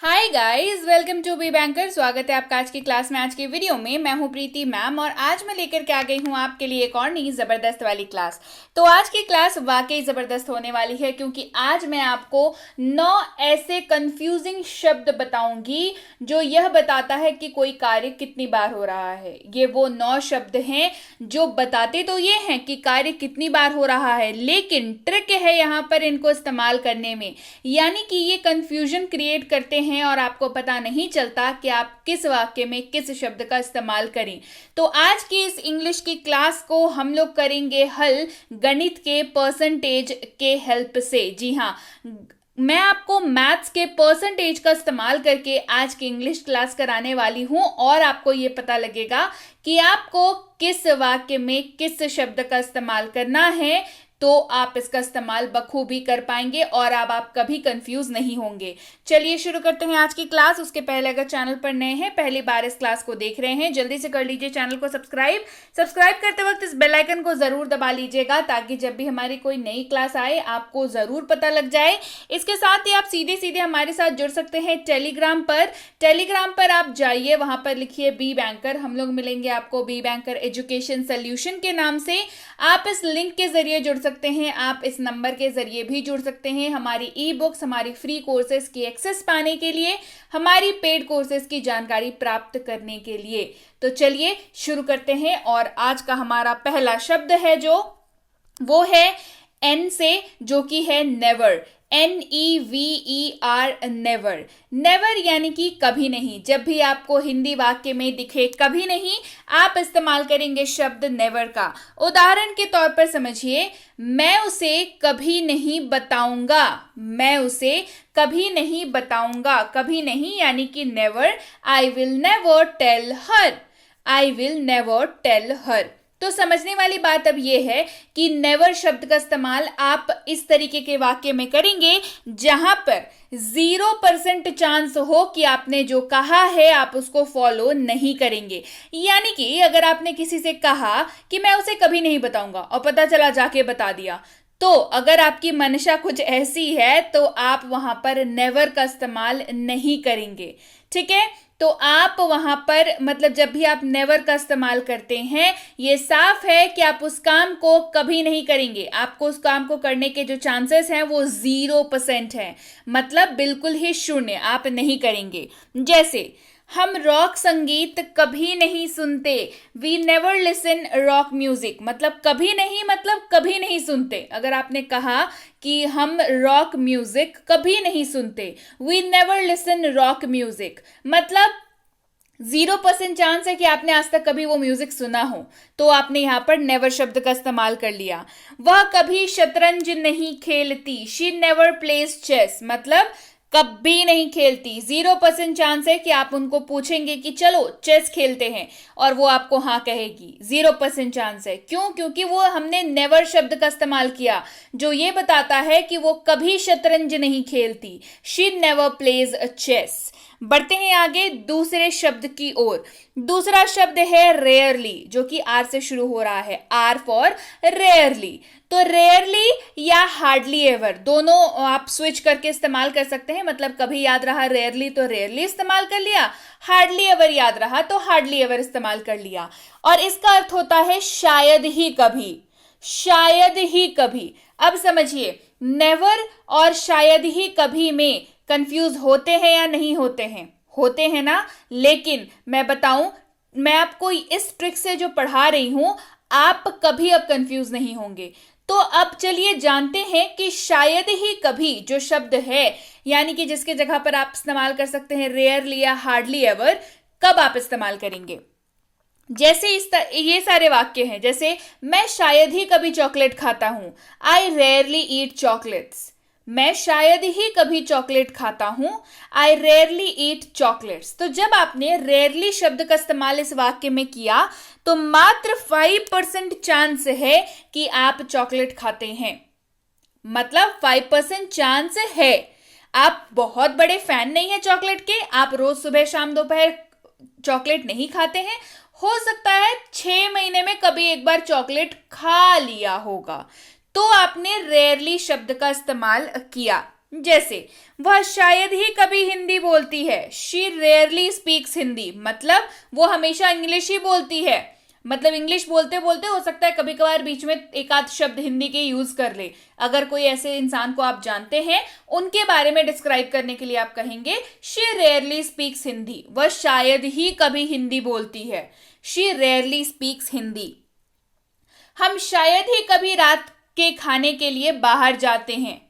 Hi guys, welcome to be banker. स्वागत है आपका आज की क्लास में। आज की वीडियो में मैं हूं प्रीति मैम और आज मैं लेकर के आ गई हूं आपके लिए एक और नई जबरदस्त वाली क्लास। तो आज की क्लास वाकई जबरदस्त होने वाली है क्योंकि आज मैं आपको 9 ऐसे कंफ्यूजिंग शब्द बताऊंगी जो यह बताता है कि कोई कार्य कितनी बार हो रहा है। ये वो 9 शब्द हैं जो बताते तो ये हैं कि कार्य कितनी बार हो रहा है, लेकिन ट्रिक है यहाँ पर इनको इस्तेमाल करने में, यानी कि ये कंफ्यूजन क्रिएट करते हैं और आपको पता नहीं चलता कि आप किस वाक्य में किस शब्द का इस्तेमाल करें। तो आज की इस इंग्लिश की क्लास को हम लोग करेंगे हल गणित के परसेंटेज के हेल्प से। जी हाँ, मैं आपको मैथ्स के परसेंटेज का इस्तेमाल करके आज की इंग्लिश क्लास कराने वाली हूं और आपको ये पता लगेगा कि आपको किस वाक्य में किस शब्द का इस्तेमाल करना है, तो आप इसका इस्तेमाल बखूबी कर पाएंगे और अब आप कभी कंफ्यूज नहीं होंगे। चलिए शुरू करते हैं आज की क्लास। उसके पहले अगर चैनल पर नए हैं, पहली बार इस क्लास को देख रहे हैं, जल्दी से कर लीजिए चैनल को सब्सक्राइब करते वक्त इस बेल आइकन को जरूर दबा लीजिएगा ताकि जब भी हमारी कोई नई क्लास आए आपको जरूर पता लग जाए। इसके साथ ही आप सीधे सीधे हमारे साथ जुड़ सकते हैं टेलीग्राम पर आप जाइए, वहां पर लिखिए बी बैंकर। हम लोग मिलेंगे आपको बी बैंकर एजुकेशन सोल्यूशन के नाम से। आप इस लिंक के जरिए जुड़ सकते हैं, आप इस नंबर के जरिए भी जुड़ सकते हैं। हमारी ई बुक्स, हमारी फ्री कोर्सेज की एक्सेस पाने के लिए, हमारी पेड कोर्सेज की जानकारी प्राप्त करने के लिए। तो चलिए शुरू करते हैं और आज का हमारा पहला शब्द है वो है एन से, जो कि है नेवर। NEVER, never. नेवर यानी कि कभी नहीं। जब भी आपको हिंदी वाक्य में दिखे कभी नहीं, आप इस्तेमाल करेंगे शब्द नेवर का। उदाहरण के तौर पर समझिए, मैं उसे कभी नहीं बताऊंगा। मैं उसे कभी नहीं बताऊंगा। कभी नहीं यानी कि never. I will never tell her. I will never tell her. तो समझने वाली बात अब यह है कि नेवर शब्द का इस्तेमाल आप इस तरीके के वाक्य में करेंगे जहां पर 0% चांस हो कि आपने जो कहा है आप उसको फॉलो नहीं करेंगे। यानी कि अगर आपने किसी से कहा कि मैं उसे कभी नहीं बताऊंगा और पता चला जाके बता दिया, तो अगर आपकी मंशा कुछ ऐसी है तो आप वहां पर नेवर का इस्तेमाल नहीं करेंगे। ठीक है, तो आप वहां पर मतलब जब भी आप नेवर का इस्तेमाल करते हैं, ये साफ है कि आप उस काम को कभी नहीं करेंगे। आपको उस काम को करने के जो चांसेस हैं वो 0% है, मतलब बिल्कुल ही शून्य, आप नहीं करेंगे। जैसे हम रॉक संगीत कभी नहीं सुनते। We never listen rock music. मतलब कभी नहीं, मतलब कभी नहीं सुनते। अगर आपने कहा कि हम रॉक म्यूजिक कभी नहीं सुनते, we never listen rock music, मतलब 0% चांस है कि आपने आज तक कभी वो म्यूजिक सुना हो, तो आपने यहां पर नेवर शब्द का इस्तेमाल कर लिया। वह कभी शतरंज नहीं खेलती। शी नेवर प्लेज चेस, मतलब कभी नहीं खेलती। 0% चांस है कि आप उनको पूछेंगे कि चलो चेस खेलते हैं और वो आपको हाँ कहेगी। 0% चांस है। क्यों? क्योंकि वो हमने नेवर शब्द का इस्तेमाल किया जो ये बताता है कि वो कभी शतरंज नहीं खेलती। She never plays a chess. बढ़ते हैं आगे दूसरे शब्द की ओर। दूसरा शब्द है रेयरली, जो कि आर से शुरू हो रहा है। R for rarely. तो रेयरली या हार्डली एवर, दोनों आप स्विच करके इस्तेमाल कर सकते हैं। मतलब कभी याद रहा रेयरली तो रेयरली इस्तेमाल कर लिया, हार्डली एवर याद रहा तो हार्डली एवर इस्तेमाल कर लिया। और इसका अर्थ होता है शायद ही कभी। शायद ही कभी। अब समझिए, नेवर और शायद ही कभी में कंफ्यूज होते हैं या नहीं होते हैं? होते हैं ना। लेकिन मैं बताऊं, मैं आपको इस ट्रिक से जो पढ़ा रही हूं, आप कभी अब कंफ्यूज नहीं होंगे। तो अब चलिए जानते हैं कि शायद ही कभी जो शब्द है, यानी कि जिसके जगह पर आप इस्तेमाल कर सकते हैं रेयरली या हार्डली एवर, कब आप इस्तेमाल करेंगे। जैसे ये सारे वाक्य हैं, जैसे मैं शायद ही कभी चॉकलेट खाता हूं। आई रेयरली ईट चॉकलेट्स। मैं शायद ही कभी चॉकलेट खाता हूं। आई रेयरली ईट चॉकलेट्स। तो जब आपने रेयरली शब्द का इस्तेमाल इस वाक्य में किया तो मात्र 5% चांस है कि आप चॉकलेट खाते हैं। मतलब 5% चांस है। आप बहुत बड़े फैन नहीं है चॉकलेट के, आप रोज सुबह शाम दोपहर चॉकलेट नहीं खाते हैं, हो सकता है 6 महीने में कभी एक बार चॉकलेट खा लिया होगा, तो आपने रेयरली शब्द का इस्तेमाल किया। जैसे वह शायद ही कभी हिंदी बोलती है, शी रेयरली स्पीक्स हिंदी, मतलब वो हमेशा इंग्लिश ही बोलती है। मतलब इंग्लिश बोलते बोलते हो सकता है कभी कभार बीच में एक आध शब्द हिंदी के यूज कर ले। अगर कोई ऐसे इंसान को आप जानते हैं, उनके बारे में डिस्क्राइब करने के लिए आप कहेंगे शी रेयरली स्पीक्स हिंदी, वह शायद ही कभी हिंदी बोलती है, शी रेयरली स्पीक्स हिंदी। हम शायद ही कभी रात के खाने के लिए बाहर जाते हैं,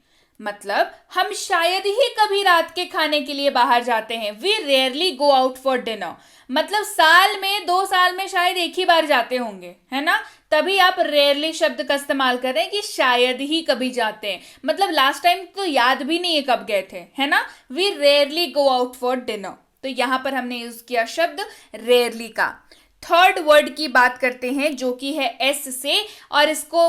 मतलब हम शायद ही कभी रात के खाने के लिए बाहर जाते हैं। We rarely go out for dinner, मतलब साल में 2 साल में शायद एक ही बार जाते होंगे, है ना। तभी आप रेयरली शब्द का इस्तेमाल कर रहे हैं कि शायद ही कभी जाते हैं, मतलब लास्ट टाइम तो याद भी नहीं है कब गए थे, है ना। We rarely go out for dinner, तो यहां पर हमने यूज किया शब्द रेयरली का। थर्ड वर्ड की बात करते हैं जो कि है एस से, और इसको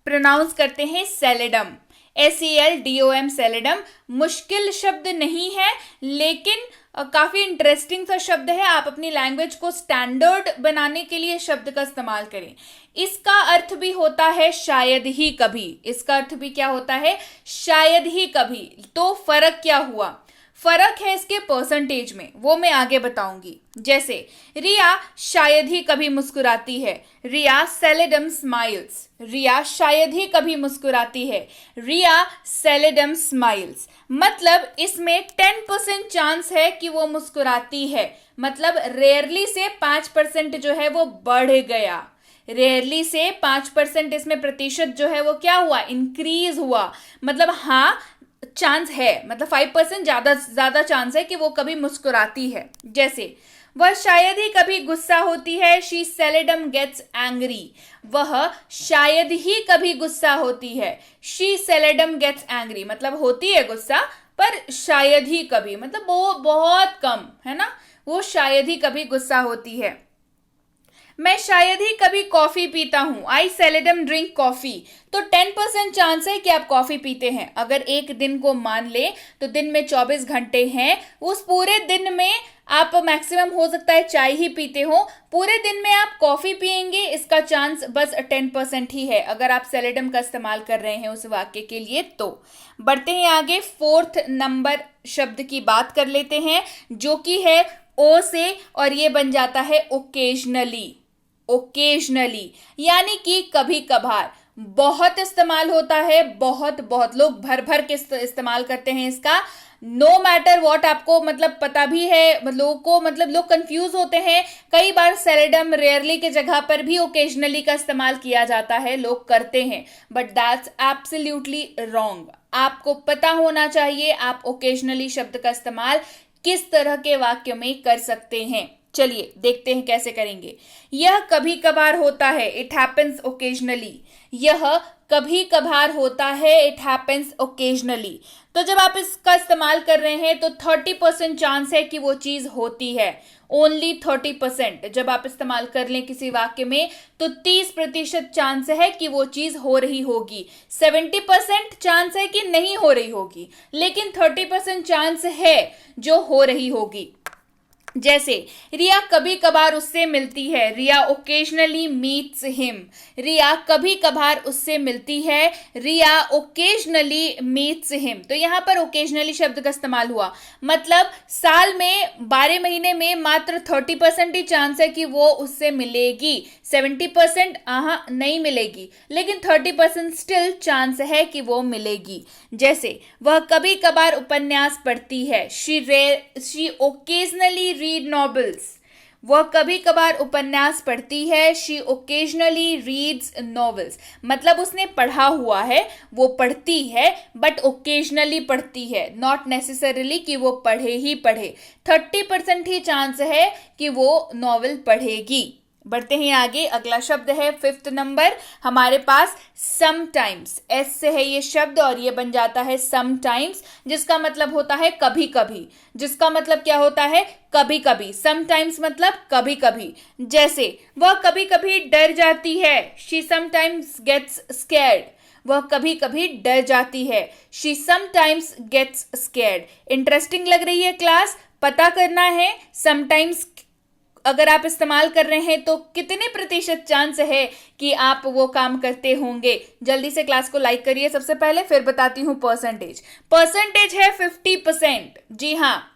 प्रोनाउंस करते हैं सेलेडम, SELDOM, सेलेडम। मुश्किल शब्द नहीं है, लेकिन काफी इंटरेस्टिंग सा शब्द है। आप अपनी लैंग्वेज को स्टैंडर्ड बनाने के लिए शब्द का इस्तेमाल करें। इसका अर्थ भी होता है शायद ही कभी, इसका अर्थ भी क्या होता है, शायद ही कभी। तो फर्क क्या हुआ, फर्क है इसके परसेंटेज में, वो मैं आगे बताऊंगी। जैसे रिया शायद ही कभी मुस्कुराती है, रिया सेलेडम स्माइल्स, रिया शायद ही कभी मुस्कुराती है, रिया सेलेडम स्माइल्स। मतलब इसमें 10% चांस है कि वो मुस्कुराती है, मतलब रेयरली से 5% जो है वो बढ़ गया। रेयरली से 5% इसमें प्रतिशत जो है वो क्या हुआ, इंक्रीज हुआ। मतलब हाँ चांस है, मतलब 5% ज्यादा चांस है कि वो कभी मुस्कुराती है। जैसे वह शायद ही कभी गुस्सा होती है, शी सेलेडम गेट्स एंग्री, वह शायद ही कभी गुस्सा होती है, शी सेलेडम गेट्स एंग्री, मतलब होती है गुस्सा पर शायद ही कभी, मतलब वो बहुत कम, है ना, वो शायद ही कभी गुस्सा होती है। मैं शायद ही कभी कॉफी पीता हूं, आई सेलेडम ड्रिंक कॉफी। तो 10% चांस है कि आप कॉफी पीते हैं। अगर एक दिन को मान ले तो दिन में 24 घंटे हैं, उस पूरे दिन में आप मैक्सिमम हो सकता है चाय ही पीते हो, पूरे दिन में आप कॉफी पिएंगे, इसका चांस बस 10% ही है अगर आप सेलेडम का इस्तेमाल कर रहे हैं उस वाक्य के लिए। तो बढ़ते हैं आगे, 4th नंबर शब्द की बात कर लेते हैं जो कि है ओ से, और ये बन जाता है ओकेजनली। ओकेजनली यानी कि कभी कभार, बहुत इस्तेमाल होता है, बहुत लोग भर भर के इस्तेमाल करते हैं इसका। नो मैटर वॉट, आपको मतलब पता भी है, लोगों को मतलब लोग कंफ्यूज होते हैं। कई बार सेलेडम रेयरली के जगह पर भी ओकेजनली का इस्तेमाल किया जाता है, लोग करते हैं, बट दैट्स एब्सोल्युटली रॉन्ग। आपको पता होना चाहिए आप ओकेजनली शब्द का इस्तेमाल किस तरह के वाक्य में कर सकते हैं। चलिए देखते हैं कैसे करेंगे। यह कभी कभार होता है, इट हैपेंस ओकेजनली, यह कभी कभार होता है, इट हैपेंस ओकेजनली। तो जब आप इसका इस्तेमाल कर रहे हैं तो 30% चांस है कि वो चीज होती है, ओनली 30%। जब आप इस्तेमाल कर लें किसी वाक्य में तो 30% चांस है कि वो चीज हो रही होगी, 70% चांस है कि नहीं हो रही होगी, लेकिन 30% चांस है जो हो रही होगी। जैसे रिया कभी कभार उससे मिलती है, रिया ओकेजनली मीट्स हिम, रिया कभी कभार उससे मिलती है, रिया ओकेजनली मीट्स हिम। तो यहाँ पर ओकेजनली शब्द का इस्तेमाल हुआ, मतलब साल में 12 महीने में मात्र 30% ही चांस है कि वो उससे मिलेगी, 70% नहीं मिलेगी, लेकिन 30% स्टिल चांस है कि वो मिलेगी। जैसे वह कभी कभार उपन्यास पढ़ती है, शी ओकेजनली रीड नॉवेल्स, वह कभी कभार उपन्यास पढ़ती है, शी ओकेजनली रीड्स नॉवेल्स। मतलब उसने पढ़ा हुआ है, वो पढ़ती है, बट ओकेजनली पढ़ती है, नॉट नेसेसरीली कि वो पढ़े ही पढ़े। 30% ही चांस है कि वो नॉवेल पढ़ेगी। बढ़ते हैं आगे, अगला शब्द है 5th नंबर हमारे पास समटाइम्स, एस से है ये शब्द और ये बन जाता है समटाइम्स, जिसका मतलब होता है कभी कभी। जिसका मतलब क्या होता है, कभी कभी। समटाइम्स मतलब कभी कभी। जैसे वह कभी कभी डर जाती है, शी समटाइम्स गेट्स स्कैर्ड, वह कभी कभी डर जाती है, she sometimes gets scared. Interesting लग रही है क्लास, पता करना है समटाइम्स अगर आप इस्तेमाल कर रहे हैं तो कितने प्रतिशत चांस है कि आप वो काम करते होंगे? जल्दी से क्लास को लाइक करिए सबसे पहले, फिर बताती हूं परसेंटेज। परसेंटेज है 50%। जी हाँ,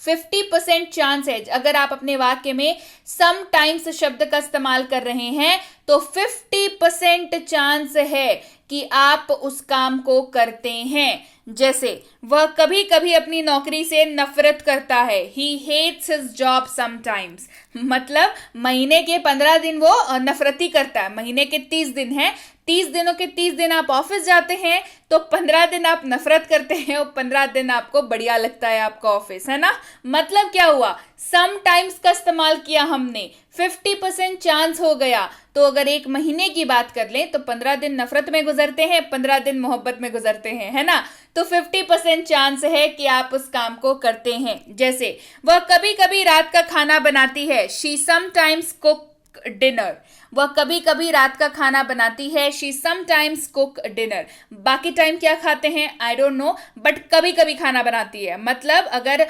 50% चांस है। अगर आप अपने वाक्य में समटाइम्स शब्द का इस्तेमाल कर रहे हैं तो 50% चांस है कि आप उस काम को करते हैं। जैसे वह कभी कभी अपनी नौकरी से नफरत करता है। He hates his job sometimes। मतलब महीने के 15 दिन वो नफरती करता है। महीने के 30 दिन है, 30 दिनों के 30 दिन आप ऑफिस जाते हैं, तो 15 दिन आप नफरत करते हैं और 15 दिन आपको बढ़िया लगता है आपका ऑफिस, है ना। मतलब क्या हुआ, समटाइम्स का इस्तेमाल किया हमने, 50% चांस हो गया। तो अगर एक महीने की बात कर लें तो 15 दिन नफरत में गुजरते हैं, 15 दिन मोहब्बत में गुजरते हैं, है ना। तो 50% चांस है कि आप उस काम को करते हैं। जैसे वह कभी कभी रात का खाना बनाती है। She sometimes cook dinner. वह कभी कभी रात का खाना बनाती है। She sometimes cook dinner. बाकी टाइम क्या खाते हैं आई डोंट नो, बट कभी कभी खाना बनाती है। मतलब अगर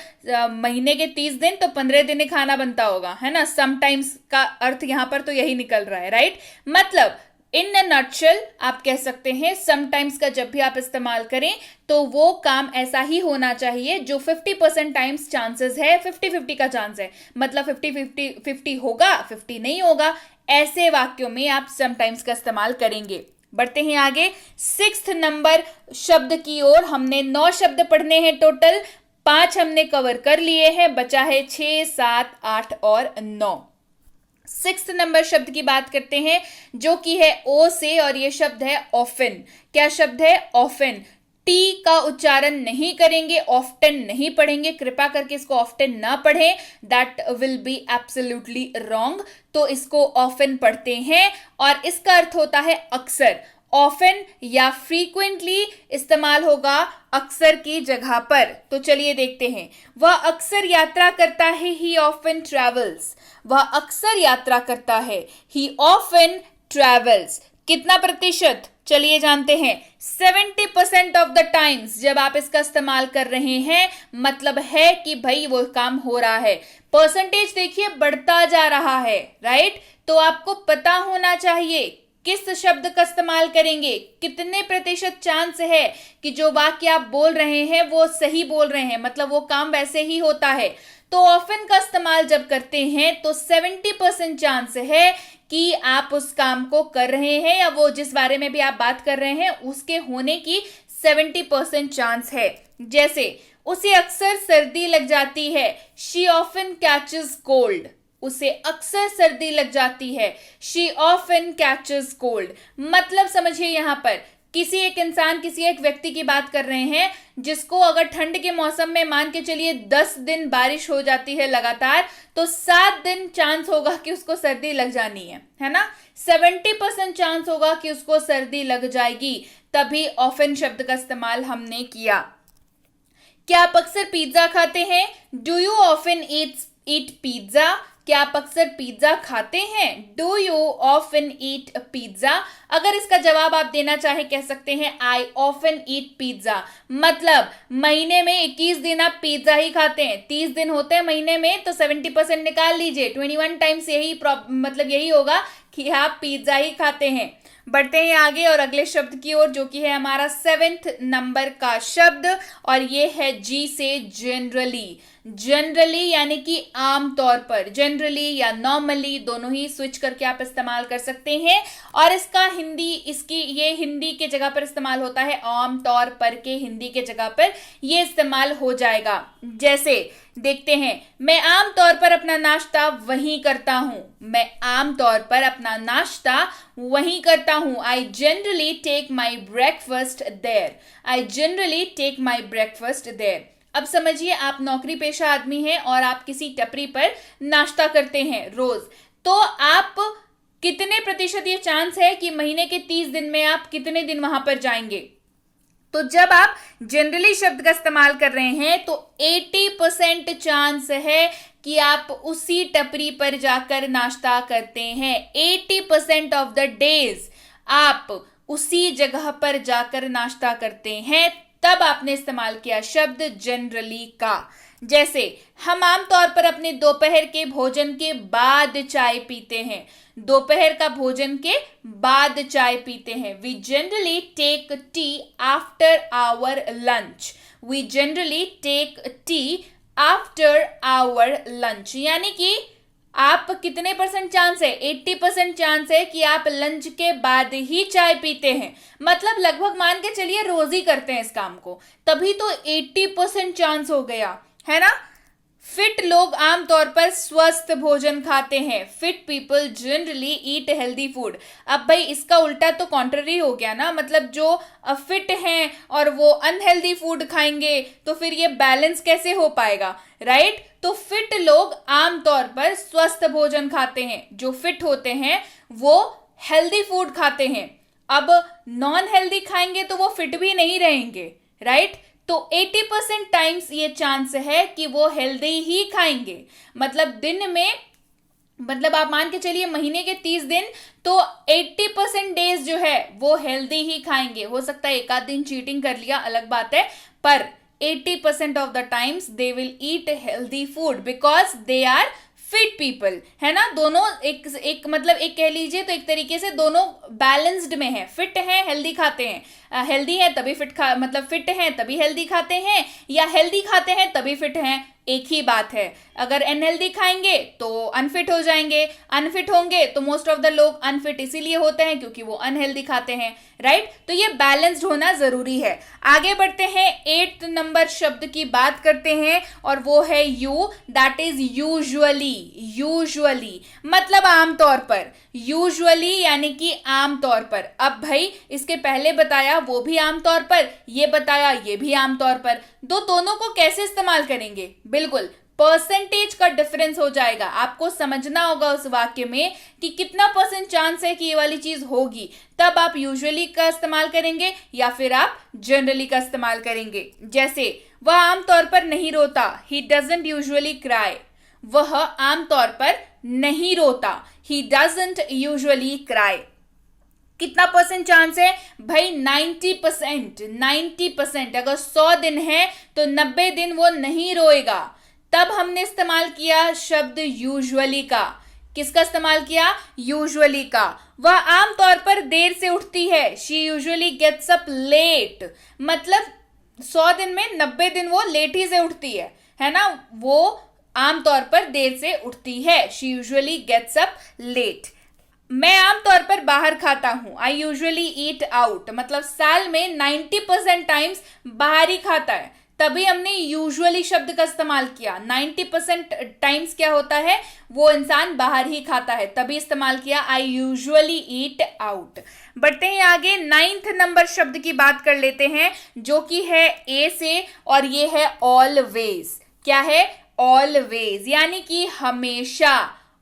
महीने के 30 दिन तो 15 दिन ही खाना बनता होगा, है ना। समटाइम्स का अर्थ यहां पर तो यही निकल रहा है, राइट। मतलब इन अ नटशेल आप कह सकते हैं समटाइम्स का जब भी आप इस्तेमाल करें तो वो काम ऐसा ही होना चाहिए जो 50% टाइम्स चांसेस है, 50-50 का चांस है। मतलब 50-50 होगा, 50 नहीं होगा। ऐसे वाक्यों में आप समटाइम्स का इस्तेमाल करेंगे। बढ़ते हैं आगे 6th नंबर शब्द की ओर। हमने 9 शब्द पढ़ने हैं टोटल, 5 हमने कवर कर लिए हैं, बचा है 6, 7, 8 और 9। 6th नंबर शब्द की बात करते हैं जो कि है ओ से, और ये शब्द है ऑफन। क्या शब्द है? ऑफन। टी का उच्चारण नहीं करेंगे, ऑफ्टन नहीं पढ़ेंगे। कृपया करके इसको ऑफ्टन ना पढ़ें, that will be absolutely wrong. तो इसको ऑफन पढ़ते हैं और इसका अर्थ होता है अक्सर। ऑफन या फ्रीक्वेंटली इस्तेमाल होगा अक्सर की जगह पर। तो चलिए देखते हैं। वह अक्सर यात्रा करता है। ही ऑफन ट्रेवल्स। वह अक्सर यात्रा करता है। ही ऑफन ट्रेवल्स। कितना प्रतिशत? चलिए जानते हैं। 70% ऑफ द टाइम्स जब आप इसका इस्तेमाल कर रहे हैं मतलब है कि भाई वो काम हो रहा है। परसेंटेज देखिए बढ़ता जा रहा है, राइट। तो आपको पता होना चाहिए किस शब्द का इस्तेमाल करेंगे, कितने प्रतिशत चांस है कि जो वाक्य आप बोल रहे हैं वो सही बोल रहे हैं, मतलब वो काम वैसे ही होता है। तो ऑफन का इस्तेमाल जब करते हैं तो 70% चांस है कि आप उस काम को कर रहे हैं या वो जिस बारे में भी आप बात कर रहे हैं उसके होने की 70% चांस है। जैसे उसे अक्सर सर्दी लग जाती है। She often catches cold. उसे अक्सर सर्दी लग जाती है। She often catches cold. मतलब समझिए यहां पर किसी एक इंसान, किसी एक व्यक्ति की बात कर रहे हैं जिसको अगर ठंड के मौसम में मान के चलिए 10 दिन बारिश हो जाती है लगातार, तो 7 दिन चांस होगा कि उसको सर्दी लग जानी है ना। 70% चांस होगा कि उसको सर्दी लग जाएगी। तभी ऑफन शब्द का इस्तेमाल हमने किया। क्या आप अक्सर पिज्जा खाते हैं? Do you often eat pizza? क्या आप अक्सर पिज्जा खाते हैं? Do you often eat pizza? अगर इसका जवाब आप देना चाहे कह सकते हैं आई ऑफन ईट पिज्जा। मतलब महीने में 21 दिन आप पिज्जा ही खाते हैं। 30 दिन होते हैं महीने में, तो 70% निकाल लीजिए। 21 टाइम्स यही मतलब यही होगा कि आप पिज्जा ही खाते हैं। बढ़ते हैं आगे और अगले शब्द की ओर जो कि है हमारा 7th नंबर का शब्द, और ये है जी से जनरली। जनरली यानी कि आमतौर पर, जनरली या नॉर्मली दोनों ही स्विच करके आप इस्तेमाल कर सकते हैं। और इसका ये हिंदी के जगह पर इस्तेमाल होता है, आमतौर पर के हिंदी के जगह पर ये इस्तेमाल हो जाएगा। जैसे देखते हैं, मैं आमतौर पर अपना नाश्ता वहीं करता हूं। मैं आमतौर पर अपना नाश्ता वहीं करता हूं। I generally take my breakfast there. I generally take my breakfast there. अब समझिए आप नौकरी पेशा आदमी हैं और आप किसी टपरी पर नाश्ता करते हैं रोज, तो आप कितने प्रतिशत ये चांस है कि महीने के 30 दिन में आप कितने दिन वहां पर जाएंगे? तो जब आप जनरली शब्द का इस्तेमाल कर रहे हैं तो 80% चांस है कि आप उसी टपरी पर जाकर नाश्ता करते हैं। 80% ऑफ द डेज आप उसी जगह पर जाकर नाश्ता करते हैं। तब आपने इस्तेमाल किया शब्द जनरली का। जैसे हम आमतौर पर अपने दोपहर के भोजन के बाद चाय पीते हैं। दोपहर का भोजन के बाद चाय पीते हैं। We generally take tea after our lunch. We generally take tea after our lunch, यानी कि आप कितने परसेंट चांस है, 80% चांस है कि आप लंच के बाद ही चाय पीते हैं। मतलब लगभग मान के चलिए रोज ही करते हैं इस काम को, तभी तो 80% चांस हो गया, है ना। फिट लोग आमतौर पर स्वस्थ भोजन खाते हैं। फिट पीपल जनरली ईट हेल्दी फूड। अब भाई इसका उल्टा तो कॉन्ट्ररी हो गया ना, मतलब जो फिट हैं और वो अनहेल्दी फूड खाएंगे तो फिर ये बैलेंस कैसे हो पाएगा, राइट। तो फिट लोग आमतौर पर स्वस्थ भोजन खाते हैं। जो फिट होते हैं वो हेल्दी फूड खाते हैं। अब नॉन हेल्दी खाएंगे तो वो फिट भी नहीं रहेंगे, राइट। तो 80% टाइम्स ये चांस है कि वो हेल्दी ही खाएंगे। मतलब दिन में, मतलब आप मान के चलिए महीने के 30 दिन, तो 80% डेज जो है वो हेल्दी ही खाएंगे। हो सकता है एक आध दिन चीटिंग कर लिया, अलग बात है, पर 80% of the times they will eat healthy food because they are fit people, है ना। दोनों एक मतलब एक कह लीजिए तो एक तरीके से दोनों बैलेंस्ड में है। फिट है हेल्दी खाते हैं, हेल्दी है तभी मतलब फिट हैं तभी हेल्दी खाते हैं, या हेल्दी खाते हैं तभी फिट हैं, एक ही बात है। अगर अनहेल्दी खाएंगे तो अनफिट हो जाएंगे, अनफिट होंगे तो मोस्ट ऑफ द लोग अनफिट इसीलिए होते हैं क्योंकि वो अनहेल्दी खाते हैं, राइट। तो ये बैलेंस्ड होना जरूरी है। आगे बढ़ते हैं, 8th नंबर शब्द की बात करते हैं और वो है you, that is usually. Usually मतलब आमतौर पर, यूजुअली यानी कि आमतौर पर। अब भाई इसके पहले बताया वो भी आमतौर पर, ये बताया ये भी आमतौर पर, दोनों को कैसे इस्तेमाल करेंगे, बिल्कुल परसेंटेज का डिफरेंस हो जाएगा। आपको समझना होगा उस वाक्य में कि कितना परसेंट चांस है कि ये वाली चीज होगी, तब आप यूजुअली का इस्तेमाल करेंगे या फिर आप जनरली का इस्तेमाल करेंगे। जैसे वह आमतौर पर नहीं रोता, ही डजंट यूजुअली क्राई। वह आमतौर पर नहीं रोता, ही डजंट यूजुअली क्राई। कितना परसेंट चांस है भाई, 90%। 90%। अगर 100 दिन है तो 90 दिन वो नहीं रोएगा। तब हमने इस्तेमाल किया शब्द यूजुअली का। किसका इस्तेमाल किया, यूजुअली का। वह आमतौर पर देर से उठती है, she usually gets up late. मतलब 100 दिन में 90 दिन वो लेट ही से उठती है ना। वो आमतौर पर देर से उठती है, she usually gets up late. मैं आमतौर पर बाहर खाता हूं, आई यूजुअली ईट आउट। मतलब साल में 90% टाइम्स बाहर ही खाता है, तभी हमने यूजुअली शब्द का इस्तेमाल किया। 90% टाइम्स क्या होता है, वो इंसान बाहर ही खाता है, तभी इस्तेमाल किया आई यूजुअली ईट आउट। बढ़ते हैं आगे, 9th नंबर शब्द की बात कर लेते हैं जो कि है ए से, और ये है ऑलवेज। क्या है, ऑलवेज यानी कि हमेशा।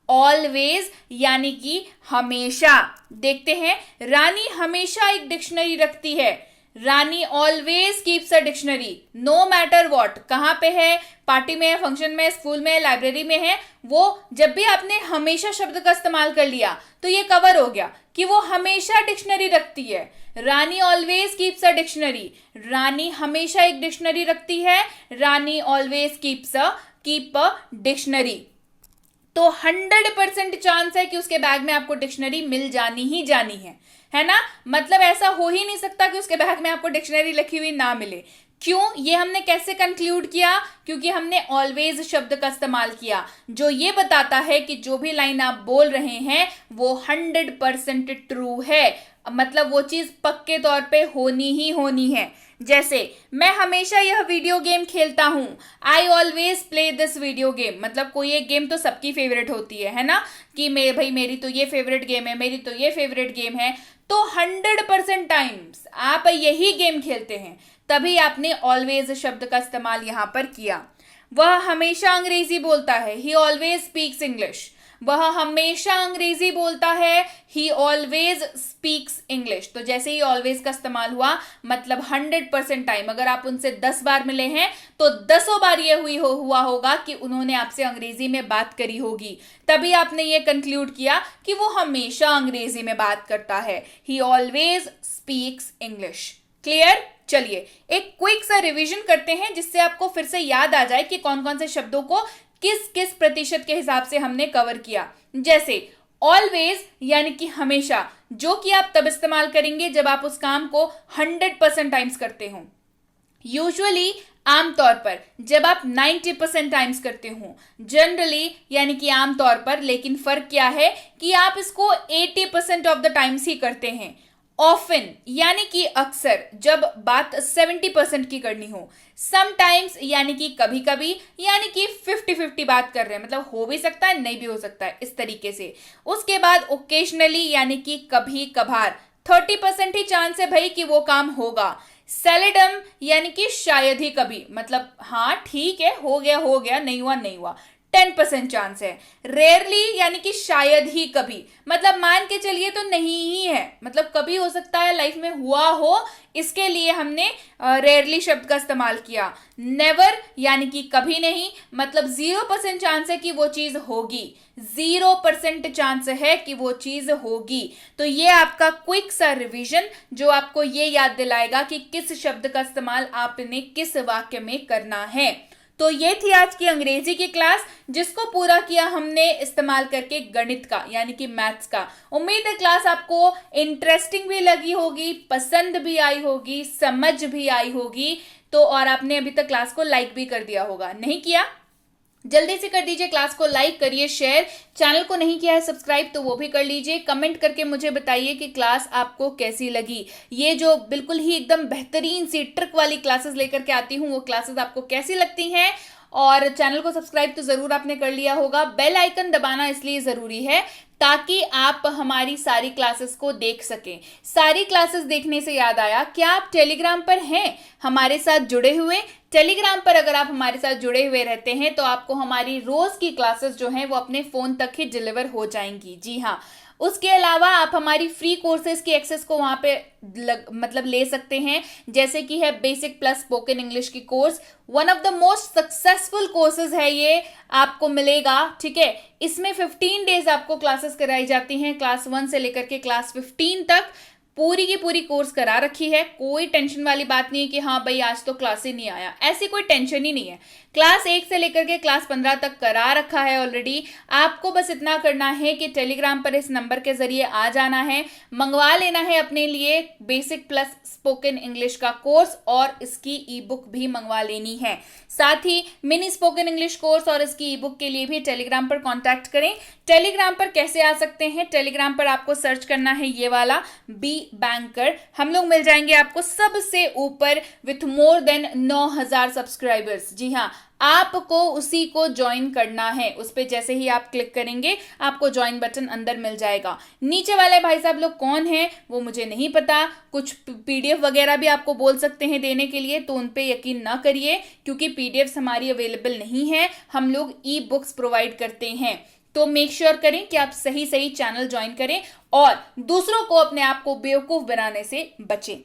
ऑलवेज यानी कि हमेशा। देखते हैं, रानी हमेशा एक डिक्शनरी रखती है। Rani always keeps a dictionary, no matter what. कहां पे है, पार्टी में है, फंक्शन में, स्कूल में, लाइब्रेरी में है, वो जब भी आपने हमेशा शब्द का इस्तेमाल कर लिया तो ये कवर हो गया कि वो हमेशा डिक्शनरी रखती है। Rani always keeps a dictionary, रानी हमेशा एक डिक्शनरी रखती है। Rani always keep a dictionary. तो 100% चांस है कि उसके बैग में आपको डिक्शनरी मिल जानी ही जानी है ना। मतलब ऐसा हो ही नहीं सकता कि उसके बैग में आपको डिक्शनरी लिखी हुई ना मिले। क्यों, ये हमने कैसे कंक्लूड किया, क्योंकि हमने ऑलवेज शब्द का इस्तेमाल किया, जो ये बताता है कि जो भी लाइन आप बोल रहे हैं वो 100% ट्रू है। मतलब वो चीज पक्के तौर पे होनी ही होनी है। जैसे मैं हमेशा यह वीडियो गेम खेलता हूं, I always play this video game. मतलब कोई एक गेम तो सबकी फेवरेट होती है ना, कि मेरी तो ये फेवरेट गेम है, मेरी तो ये फेवरेट गेम है। तो 100% टाइम्स आप यही गेम खेलते हैं, तभी आपने ऑलवेज शब्द का इस्तेमाल यहां पर किया। वह हमेशा अंग्रेजी बोलता है, ही ऑलवेज स्पीक्स इंग्लिश। वह हमेशा अंग्रेजी बोलता है, ही ऑलवेज स्पीक्स इंग्लिश। तो जैसे ही ऑलवेज का इस्तेमाल हुआ, मतलब 100% टाइम अगर आप उनसे 10 बार मिले हैं तो 10 बार ये हुआ होगा कि उन्होंने आपसे अंग्रेजी में बात करी होगी, तभी आपने ये कंक्लूड किया कि वो हमेशा अंग्रेजी में बात करता है। ही ऑलवेज स्पीक्स इंग्लिश। क्लियर, चलिए एक क्विक सा रिवीजन करते हैं जिससे आपको फिर से याद आ जाए कि कौन कौन से शब्दों को किस किस प्रतिशत के हिसाब से हमने कवर किया। जैसे ऑलवेज यानी कि हमेशा, जो कि आप तब इस्तेमाल करेंगे जब आप उस काम को 100% टाइम्स करते हो। यूजुअली आमतौर पर जब आप 90% टाइम्स करते हो। जनरली यानी कि आमतौर पर, लेकिन फर्क क्या है कि आप इसको 80% ऑफ द टाइम्स ही करते हैं। ऑफन यानी कि अक्सर, जब बात 70% की करनी हो। समटाइम्स यानी कि कभी कभी, यानी कि 50-50 बात कर रहे हैं, मतलब हो भी सकता है नहीं भी हो सकता है, इस तरीके से। उसके बाद ओकेजनली यानी कि कभी कभार, 30% ही चांस है भाई कि वो काम होगा। सेलेडम यानी कि शायद ही कभी, मतलब हाँ ठीक है हो गया नहीं हुआ नहीं हुआ, 10% चांस है। रेयरली यानी कि शायद ही कभी, मतलब मान के चलिए तो नहीं ही है, मतलब कभी हो सकता है लाइफ में हुआ हो, इसके लिए हमने रेयरली शब्द का इस्तेमाल किया। नेवर यानी कि कभी नहीं, मतलब 0% चांस है कि वो चीज होगी, 0% चांस है कि वो चीज होगी। तो ये आपका क्विक सा रिवीजन जो आपको ये याद दिलाएगा कि किस शब्द का इस्तेमाल आपने किस वाक्य में करना है। तो ये थी आज की अंग्रेजी की क्लास, जिसको पूरा किया हमने इस्तेमाल करके गणित का यानी कि मैथ्स का। उम्मीद है क्लास आपको इंटरेस्टिंग भी लगी होगी, पसंद भी आई होगी, समझ भी आई होगी। तो और आपने अभी तक क्लास को लाइक भी कर दिया होगा, नहीं किया जल्दी से कर दीजिए, क्लास को लाइक करिए, शेयर, चैनल को नहीं किया है सब्सक्राइब तो वो भी कर लीजिए। कमेंट करके मुझे बताइए कि क्लास आपको कैसी लगी। ये जो बिल्कुल ही एकदम बेहतरीन सी ट्रिक वाली क्लासेस लेकर के आती हूँ, वो क्लासेस आपको कैसी लगती हैं। और चैनल को सब्सक्राइब तो जरूर आपने कर लिया होगा। बेल आइकन दबाना इसलिए जरूरी है ताकि आप हमारी सारी क्लासेस को देख सकें। सारी क्लासेस देखने से याद आया, क्या आप टेलीग्राम पर हैं हमारे साथ जुड़े हुए? टेलीग्राम पर अगर आप हमारे साथ जुड़े हुए रहते हैं तो आपको हमारी रोज की क्लासेस जो हैं वो अपने फोन तक ही डिलीवर हो जाएंगी। जी हाँ, उसके अलावा आप हमारी फ्री कोर्सेज की एक्सेस को वहां पे मतलब ले सकते हैं, जैसे कि है बेसिक प्लस स्पोकन इंग्लिश की course. One of the most successful courses है ये, आपको मिलेगा, ठीक है। इसमें 15 डेज आपको क्लासेस कराई जाती हैं, क्लास 1 से लेकर के क्लास 15 तक पूरी की पूरी कोर्स करा रखी है। कोई टेंशन वाली बात नहीं है कि हाँ भाई आज तो क्लास ही नहीं आया, ऐसी कोई टेंशन ही नहीं है। क्लास 1 से लेकर के क्लास 15 तक करा रखा है ऑलरेडी। आपको बस इतना करना है कि टेलीग्राम पर इस नंबर के जरिए आ जाना है, मंगवा लेना है अपने लिए बेसिक प्लस स्पोकन इंग्लिश का कोर्स, और इसकी ई बुक भी मंगवा लेनी है। साथ ही मिनी स्पोकन इंग्लिश कोर्स और इसकी ई बुक के लिए भी टेलीग्राम पर कॉन्टैक्ट करें। टेलीग्राम पर कैसे आ सकते हैं? टेलीग्राम पर आपको सर्च करना है ये वाला बी बैंकर, हम लोग मिल जाएंगे आपको सबसे ऊपर विथ मोर देन 9000 सब्सक्राइबर्स। जी हाँ, आपको उसी को ज्वाइन करना है। उस पे जैसे ही आप क्लिक करेंगे आपको ज्वाइन बटन अंदर मिल जाएगा। नीचे वाले भाई साहब लोग कौन हैं वो मुझे नहीं पता, कुछ पीडीएफ वगैरह भी आपको बोल सकते हैं देने के लिए, तो उन पे यकीन ना करिए क्योंकि पीडीएफ हमारी अवेलेबल नहीं है, हम लोग ई बुक्स प्रोवाइड करते हैं। तो मेक श्योर करें कि आप सही चैनल ज्वाइन करें और दूसरों को अपने आप को बेवकूफ बनाने से बचें।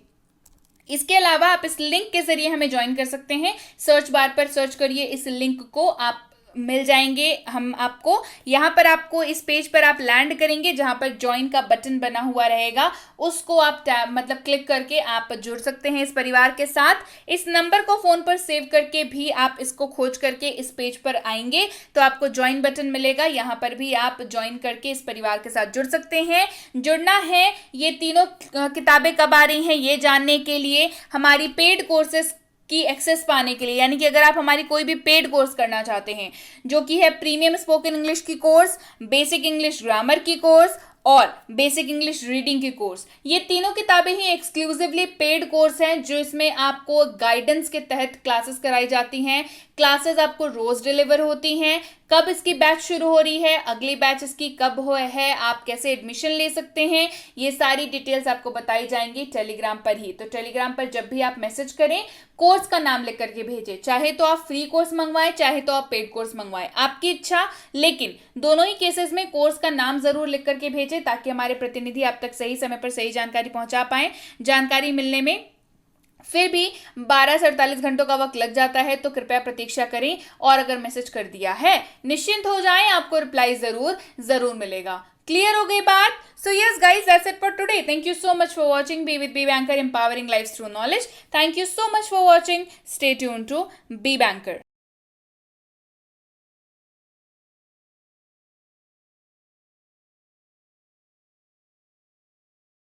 इसके अलावा आप इस लिंक के जरिए हमें ज्वाइन कर सकते हैं। सर्च बार पर सर्च करिए इस लिंक को, आप मिल जाएंगे हम आपको। यहाँ पर आपको इस पेज पर आप लैंड करेंगे जहां पर ज्वाइन का बटन बना हुआ रहेगा, उसको आप मतलब क्लिक करके आप जुड़ सकते हैं इस परिवार के साथ। इस नंबर को फोन पर सेव करके भी आप इसको खोज करके इस पेज पर आएंगे तो आपको ज्वाइन बटन मिलेगा, यहाँ पर भी आप ज्वाइन करके इस परिवार के साथ जुड़ सकते हैं। जुड़ना है, ये तीनों किताबें कब आ रही हैं ये जानने के लिए, हमारी पेड कोर्सेस की एक्सेस पाने के लिए, यानी कि अगर आप हमारी कोई भी पेड कोर्स करना चाहते हैं जो कि है प्रीमियम स्पोकन इंग्लिश की कोर्स, बेसिक इंग्लिश ग्रामर की कोर्स और बेसिक इंग्लिश रीडिंग की कोर्स, ये तीनों किताबें ही एक्सक्लूसिवली पेड कोर्स हैं जो इसमें आपको गाइडेंस के तहत क्लासेस कराई जाती हैं। क्लासेस आपको रोज डिलीवर होती हैं। कब इसकी बैच शुरू हो रही है, अगली बैच इसकी कब हो है, आप कैसे एडमिशन ले सकते हैं, ये सारी डिटेल्स आपको बताई जाएंगी टेलीग्राम पर ही। तो टेलीग्राम पर जब भी आप मैसेज करें कोर्स का नाम लिख करके भेजें, चाहे तो आप फ्री कोर्स मंगवाएं चाहे तो आप पेड कोर्स मंगवाएं, आपकी इच्छा, लेकिन दोनों ही केसेस में कोर्स का नाम जरूर लिख करके भेजें ताकि हमारे प्रतिनिधि आप तक सही समय पर सही जानकारी पहुंचा पाए। जानकारी मिलने में फिर भी 12 से 48 घंटों का वक्त लग जाता है, तो कृपया प्रतीक्षा करें और अगर मैसेज कर दिया है निश्चिंत हो जाएं, आपको रिप्लाई जरूर मिलेगा। क्लियर हो गई बात? So yes guys, that's it for today. Thank you so much for watching Be with Be Banker, empowering lives through knowledge. Thank you so much for watching. Stay tuned to Be Banker.